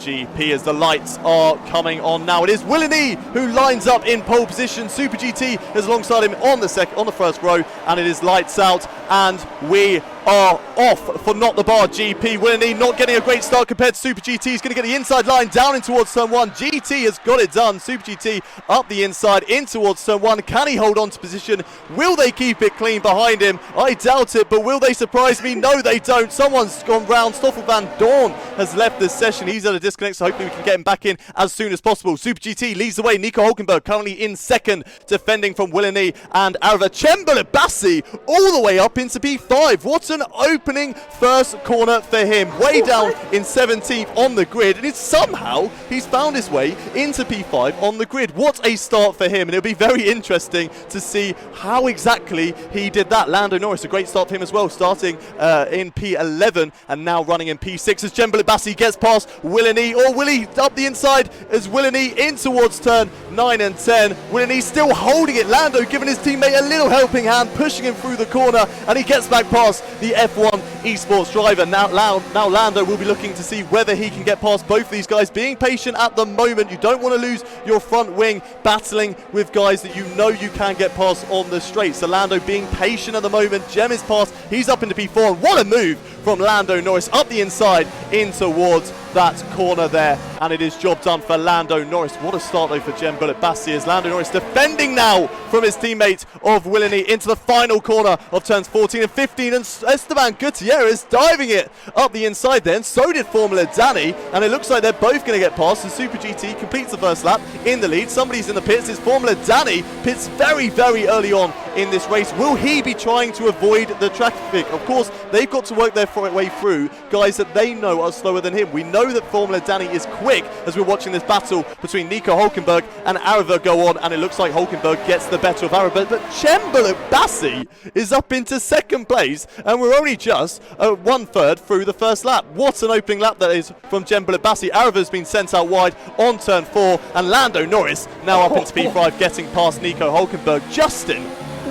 GP as the lights are coming on now. It is Willeney who lines up in pole position. Super GT is alongside him on the first row, and it is lights out, and we are off for NotTheBahGP. Willeney not getting a great start compared to Super GT. He's going to get the inside line down in towards turn 1. GT has got it done. Super GT up the inside in towards turn 1. Can he hold on to position? Will they keep it clean behind him? I doubt it, but will they surprise me? No, they don't. Someone's gone round. Stoffel Vandoorne has left this session. He's at a disconnect, so hopefully we can get him back in as soon as possible. Super GT leads the way. Nico Hulkenberg currently in second, defending from Willeney and Arava. Chembele all the way up into P5. What an opening first corner for him. Way down in 17th on the grid, and somehow he's found his way into P5 on the grid. What a start for him, and it'll be very interesting to see how exactly he did that. Lando Norris, a great start for him as well, starting in P11 and now running in P6 as Chembele gets past Willeney, or will he up the inside as Willeney in towards turn 9 and 10. Willeney still holding it. Lando giving his teammate a little helping hand, pushing him through the corner, and he gets back past the F1 Esports driver. Now Lando will be looking to see whether he can get past both of these guys. Being patient at the moment. You don't want to lose your front wing battling with guys that you know you can get past on the straight. So Lando being patient at the moment. Jem is past. He's up into P4. And what a move from Lando Norris up the inside in towards that corner there, and it is job done for Lando Norris. What a start though for Chembele as Lando Norris defending now from his teammate of Willeney into the final corner of turns 14 and 15, and Esteban Gutierrez diving it up the inside there, and so did Formula Danny, and it looks like they're both going to get past, and Super GT completes the first lap in the lead. Somebody's in the pits. It's Formula Danny, pits very early on in this race. Will he be trying to avoid the traffic? Of course, they've got to work their way through guys that they know are slower than him. We know that Formula Danny is quick as we're watching this battle between Nico Hulkenberg and Arava go on, and it looks like Hulkenberg gets the better of Arava, but Chembele is up into second place, and we're only just 1/3 through the first lap. What an opening lap that is from Chembele. Arava's been sent out wide on turn 4, and Lando Norris now up into P5, getting past Nico Hulkenberg. Justin,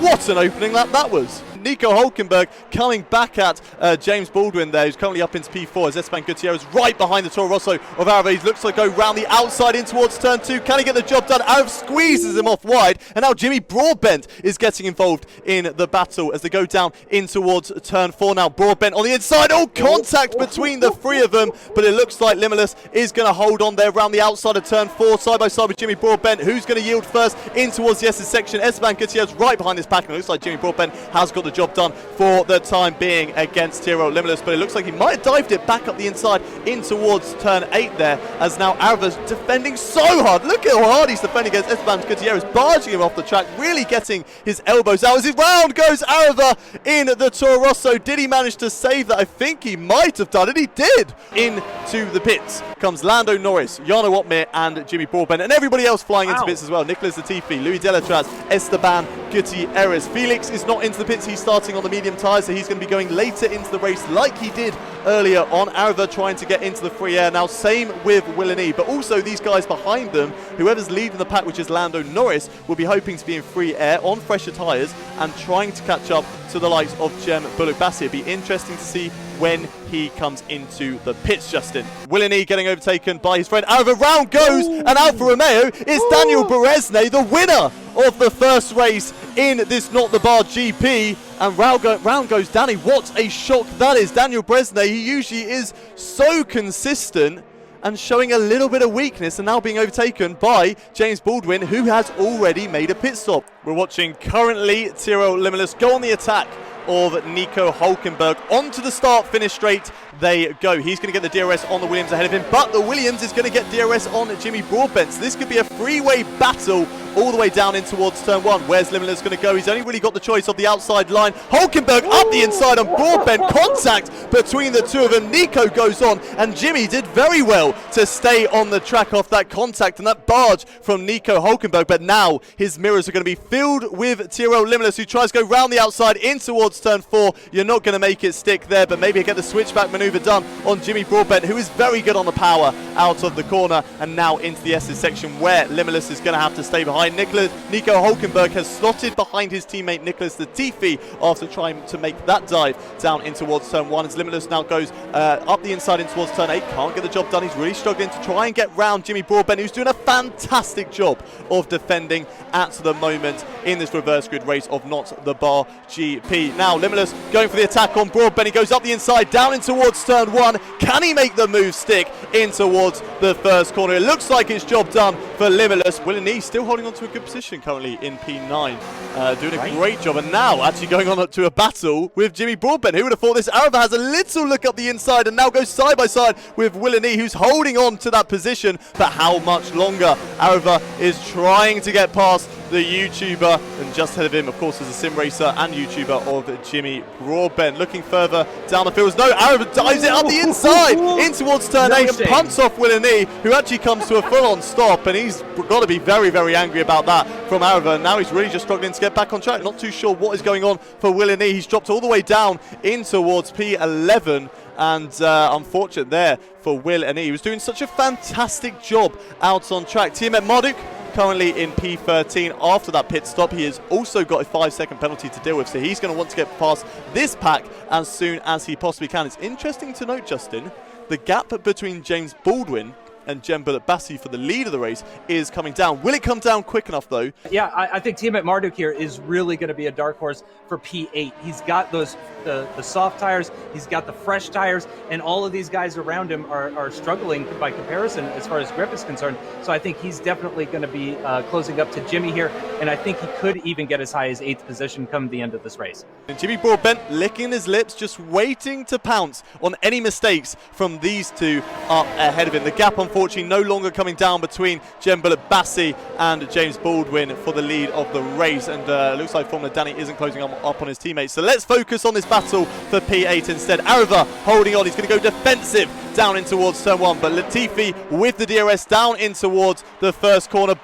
what an opening lap that was. Nico Hulkenberg coming back at James Baldwin there, who's currently up into P4 as Esteban Gutierrez right behind the Toro Rosso of Arava. He looks like go round the outside in towards turn 2. Can he get the job done? Arava squeezes him off wide, and now Jimmy Broadbent is getting involved in the battle as they go down in towards turn 4 now. Broadbent on the inside. Oh, contact between the three of them, but it looks like Limitless is going to hold on there around the outside of turn 4, side by side with Jimmy Broadbent. Who's going to yield first in towards the S's section? Esteban Gutierrez right behind this pack, and it looks like Jimmy Broadbent has got the job done for the time being against Tiro Limitless, but it looks like he might have dived it back up the inside in towards turn 8 there, as now Arava's defending so hard. Look at how hard he's defending against Esteban Gutierrez, barging him off the track, really getting his elbows out. As his round goes Arava in the Toro Rosso. Did he manage to save that? I think he might have done it. He did. Into the pits comes Lando Norris, Jarno Opmeer and Jimmy Broadbent, and everybody else flying into pits as well. Nicolas Latifi, Louis Delatraz, Esteban Gutierrez. Felix is not into the pits. He's starting on the medium tyres, so he's going to be going later into the race like he did earlier on. Arava trying to get into the free air now. Same with Willeney, but also these guys behind them, whoever's leading the pack, which is Lando Norris, will be hoping to be in free air on fresher tyres and trying to catch up to the likes of Chembele. It'll be interesting to see when he comes into the pits, Justin. Willeney getting overtaken by his friend Arava. Round goes, and Alfa Romeo is Daniel Beresne, the winner of the first race in this NotTheBahGP. And round goes Danny. What a shock that is. Daniel Beresne, he usually is so consistent and showing a little bit of weakness, and now being overtaken by James Baldwin, who has already made a pit stop. We're watching currently Tiro Limitless go on the attack of Nico Hulkenberg. Onto the start, finish straight they go. He's going to get the DRS on the Williams ahead of him, but the Williams is going to get DRS on Jimmy Broadbent. So this could be a three-way battle all the way down in towards turn 1. Where's Limitless going to go? He's only really got the choice of the outside line. Hulkenberg up the inside on Broadbent. Contact between the two of them. Nico goes on, and Jimmy did very well to stay on the track off that contact and that barge from Nico Hulkenberg. But now his mirrors are going to be filled with Tiro Limitless, who tries to go round the outside in towards turn 4. You're not going to make it stick there, but maybe get the switchback maneuver manoeuvre done on Jimmy Broadbent, who is very good on the power out of the corner, and now into the S's section where Limitless is going to have to stay behind. Nico Hulkenberg has slotted behind his teammate Nicholas Latifi after trying to make that dive down in towards turn 1, as Limitless now goes up the inside in towards turn 8. Can't get the job done. He's really struggling to try and get round Jimmy Broadbent, who's doing a fantastic job of defending at the moment in this reverse grid race of NotTheBahGP. Now Limitless going for the attack on Broadbent. He goes up the inside down in towards turn 1. Can he make the move stick in towards the first corner? It looks like it's job done for Limitless. Willie still holding on to a good position currently in P9, doing a great job, and now actually going on up to a battle with Jimmy Broadbent. Who would have thought this? Arava has a little look up the inside and now goes side by side with Willie, who's holding on to that position. But how much longer? Arava is trying to get past the YouTuber, and just ahead of him, of course, is a sim racer and YouTuber of Jimmy Broadbent. Looking further down the field, no, Arava dives it up the inside in towards turn 8 and punts off Willie, who actually comes to a full-on stop, and he's got to be very, very angry about that from Arava. Now he's really just struggling to get back on track. Not too sure what is going on for Willie. He's dropped all the way down in towards P11. And unfortunate there for Will, and he was doing such a fantastic job out on track. Teammate Marduk currently in P13 after that pit stop. He has also got a 5-second penalty to deal with, so he's going to want to get past this pack as soon as he possibly can. It's interesting to note, Justin, the gap between James Baldwin and Jembullet Bassi for the lead of the race is coming down. Will it come down quick enough, though? Yeah, I think teammate Marduk here is really going to be a dark horse for P8. He's got those the soft tires, he's got the fresh tires, and all of these guys around him are struggling by comparison as far as grip is concerned. So I think he's definitely going to be closing up to Jimmy here, and I think he could even get as high as 8th position come the end of this race. And Jimmy Broadbent licking his lips, just waiting to pounce on any mistakes from these two up ahead of him. The gap, unfortunately, no longer coming down between Jembullet Bassi and James Baldwin for the lead of the race, and looks like Formula Danny isn't closing up on his teammates. So let's focus on this battle for P8 instead. Arava holding on. He's going to go defensive down in towards turn 1, but Latifi with the DRS down in towards the first corner.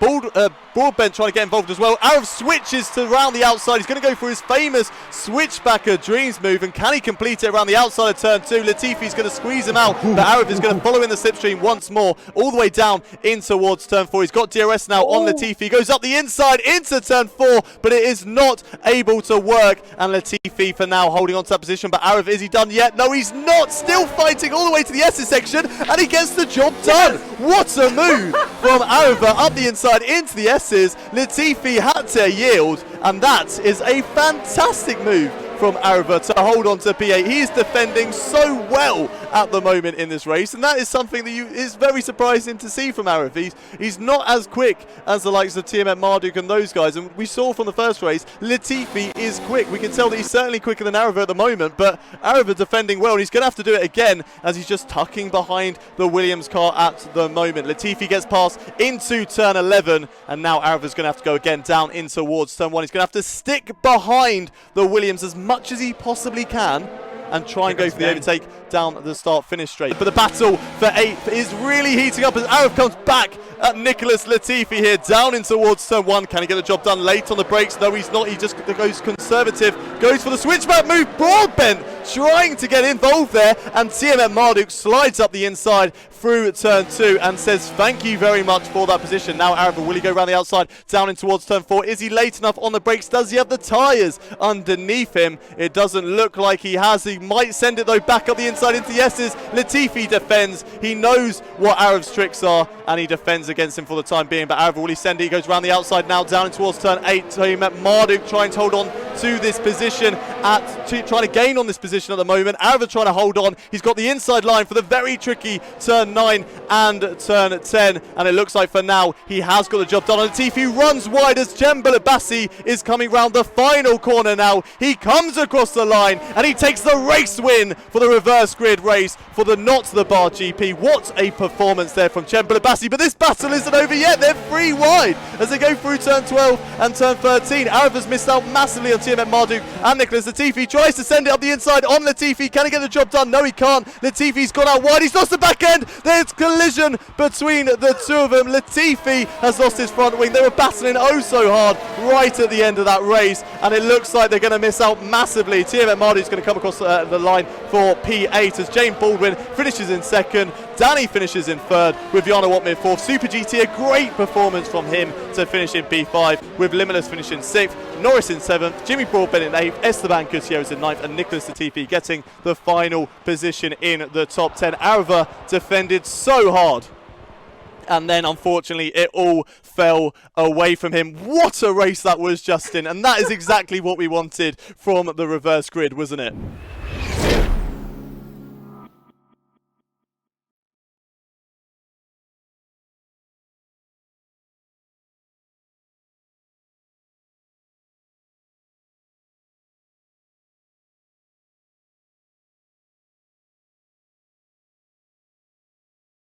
Broadbent trying to get involved as well. Arava switches to around the outside. He's going to go for his famous switchbacker dreams move, and can he complete it around the outside of turn 2? Latifi's going to squeeze him out, but Arava is going to follow in the slipstream once more all the way down in towards turn 4. He's got DRS now on Latifi. He goes up the inside into turn 4, but it is not able to work, and Latifi for now holding on to that position. But Arava, is he done yet? No, he's not. Still fighting all the way to the S's section, and he gets the job done. What a move from Arava up the inside into the S's. Latifi had to yield, and that is a fantastic move from Arava to hold on to P8. He is defending so well at the moment in this race, and that is something that is very surprising to see from Arava. He's not as quick as the likes of Tiamat Marduk and those guys, and we saw from the first race, Latifi is quick. We can tell that he's certainly quicker than Arava at the moment, but Arava defending well, and he's going to have to do it again as he's just tucking behind the Williams car at the moment. Latifi gets past into turn 11, and now Arava's going to have to go again down in towards turn 1. He's going to have to stick behind the Williams as much as he possibly can and try and go for the overtake down the start-finish straight. But the battle for 8th is really heating up as Arava comes back at Nicholas Latifi here, down in towards turn 1. Can he get the job done late on the brakes? No, he's not. He just goes conservative, goes for the switchback move. Broadbent trying to get involved there, and TMM Marduk slides up the inside through turn 2 and says thank you very much for that position. Now Arava, will he go around the outside down in towards turn 4? Is he late enough on the brakes? Does he have the tyres underneath him? It doesn't look like he has. He might send it though back up the inside into the S's. Latifi defends. He knows what Arava's tricks are, and he defends against him for the time being. But Arava, will he send it? He goes around the outside now down in towards turn 8. So Marduk trying to hold on to this position, trying to gain on this position at the moment. Arava trying to hold on. He's got the inside line for the very tricky turn 9 and turn 10, and it looks like for now he has got the job done. And Latifi runs wide as Jembullet Bassi is coming round the final corner now. He comes across the line and he takes the race win for the reverse grid race for the NotTheBahGP. What a performance there from Jembullet Bassi, but this battle isn't over yet. They're 3 wide as they go through turn 12 and turn 13. Arava's missed out massively on TMM Marduk and Nicholas Latifi. Tries to send it up the inside on Latifi. Can he get the job done? No, he can't. Latifi's gone out wide. He's lost the back end. There's collision between the two of them. Latifi has lost his front wing. They were battling oh so hard right at the end of that race, and it looks like they're going to miss out massively. Tiamat Mardu is going to come across the line for P8 as Jane Baldwin finishes in second. Danny finishes in third, with Jana Watmir fourth. Super GT, a great performance from him to finish in P5, with Limitless finishing sixth, Norris in seventh, Jimmy Broadbent in eighth, Esteban Gutierrez in ninth, and Nicholas Latifi getting the final position in the top 10. Arava defended so hard, and then unfortunately it all fell away from him. What a race that was, Justin, and that is exactly what we wanted from the reverse grid, wasn't it?